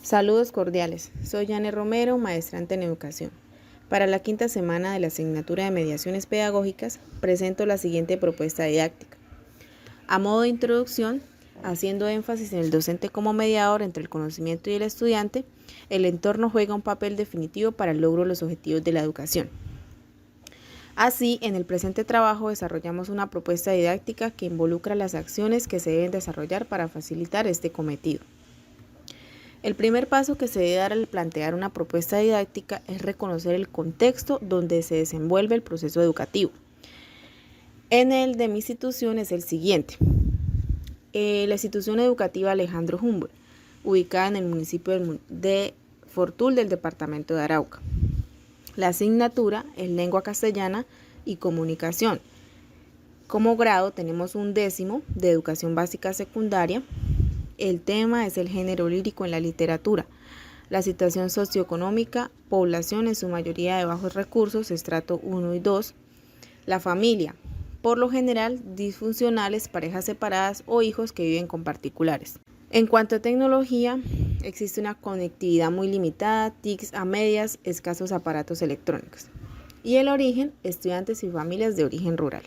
Saludos cordiales, soy Yane Romero, maestrante en educación. Para la quinta semana de la asignatura de mediaciones pedagógicas, presento la siguiente propuesta didáctica. A modo de introducción, haciendo énfasis en el docente como mediador entre el conocimiento y el estudiante, el entorno juega un papel definitivo para el logro de los objetivos de la educación. Así, en el presente trabajo desarrollamos una propuesta didáctica que involucra las acciones que se deben desarrollar para facilitar este cometido. El primer paso que se debe dar al plantear una propuesta didáctica es reconocer el contexto donde se desenvuelve el proceso educativo. En el de mi institución es el siguiente. La institución educativa Alejandro Humboldt, ubicada en el municipio de Fortul del departamento de Arauca. La asignatura es Lengua Castellana y Comunicación. Como grado tenemos un 10º de Educación Básica Secundaria. El tema es el género lírico en la literatura, la situación socioeconómica, población en su mayoría de bajos recursos, estrato 1 y 2, la familia, por lo general disfuncionales, parejas separadas o hijos que viven con particulares. En cuanto a tecnología, existe una conectividad muy limitada, TICs a medias, escasos aparatos electrónicos. Y el origen, estudiantes y familias de origen rural.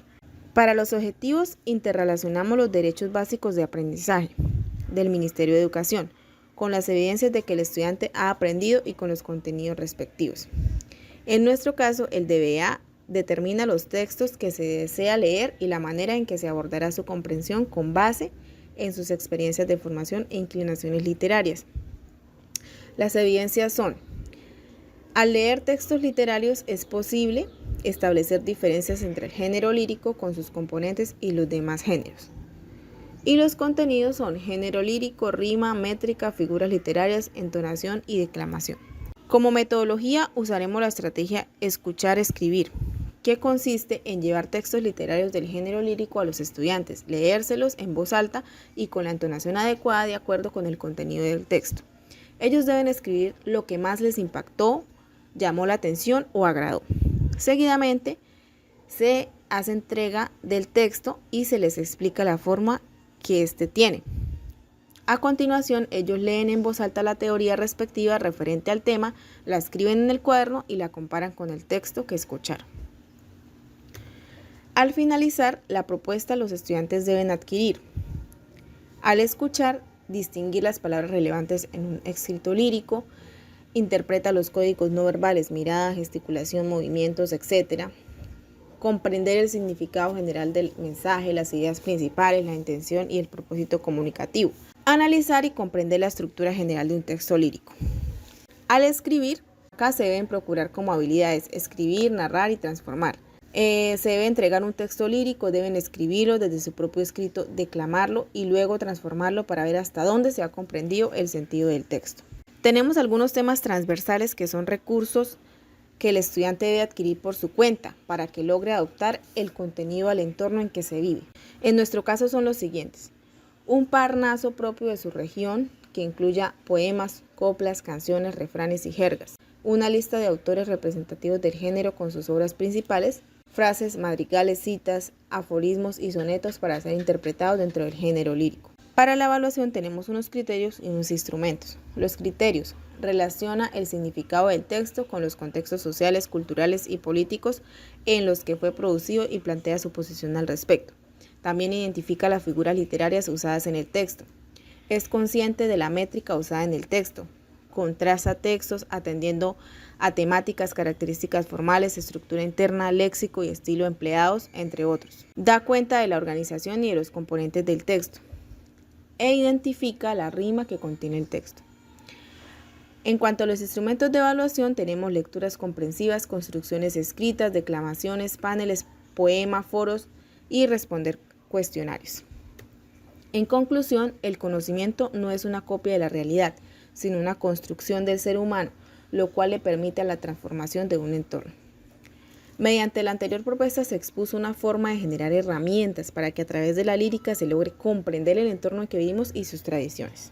Para los objetivos, interrelacionamos los derechos básicos de aprendizaje del Ministerio de Educación, con las evidencias de que el estudiante ha aprendido y con los contenidos respectivos. En nuestro caso, el DBA determina los textos que se desea leer y la manera en que se abordará su comprensión con base en sus experiencias de formación e inclinaciones literarias. Las evidencias son: al leer textos literarios es posible establecer diferencias entre el género lírico con sus componentes y los demás géneros. Y los contenidos son género lírico, rima, métrica, figuras literarias, entonación y declamación. Como metodología usaremos la estrategia escuchar-escribir, que consiste en llevar textos literarios del género lírico a los estudiantes, leérselos en voz alta y con la entonación adecuada de acuerdo con el contenido del texto. Ellos deben escribir lo que más les impactó, llamó la atención o agradó. Seguidamente se hace entrega del texto y se les explica la forma que éste tiene. A continuación, ellos leen en voz alta la teoría respectiva referente al tema, la escriben en el cuaderno y la comparan con el texto que escucharon. Al finalizar la propuesta, los estudiantes deben adquirir, al escuchar, distinguir las palabras relevantes en un escrito lírico, interpreta los códigos no verbales, mirada, gesticulación, movimientos, etc., comprender el significado general del mensaje, las ideas principales, la intención y el propósito comunicativo. Analizar y comprender la estructura general de un texto lírico. Al escribir, acá se deben procurar como habilidades escribir, narrar y transformar. Se debe entregar un texto lírico, deben escribirlo desde su propio escrito, declamarlo y luego transformarlo para ver hasta dónde se ha comprendido el sentido del texto. Tenemos algunos temas transversales que son recursos que el estudiante debe adquirir por su cuenta para que logre adoptar el contenido al entorno en que se vive. En nuestro caso son los siguientes: un parnaso propio de su región que incluya poemas, coplas, canciones, refranes y jergas, una lista de autores representativos del género con sus obras principales, frases, madrigales, citas, aforismos y sonetos para ser interpretados dentro del género lírico. Para la evaluación tenemos unos criterios y unos instrumentos. Los criterios: relaciona el significado del texto con los contextos sociales, culturales y políticos en los que fue producido y plantea su posición al respecto. También identifica las figuras literarias usadas en el texto. Es consciente de la métrica usada en el texto. Contrasta textos atendiendo a temáticas, características formales, estructura interna, léxico y estilo empleados, entre otros. Da cuenta de la organización y de los componentes del texto. E identifica la rima que contiene el texto. En cuanto a los instrumentos de evaluación, tenemos lecturas comprensivas, construcciones escritas, declamaciones, paneles, poema, foros y responder cuestionarios. En conclusión, el conocimiento no es una copia de la realidad, sino una construcción del ser humano, lo cual le permite la transformación de un entorno. Mediante la anterior propuesta se expuso una forma de generar herramientas para que a través de la lírica se logre comprender el entorno en que vivimos y sus tradiciones.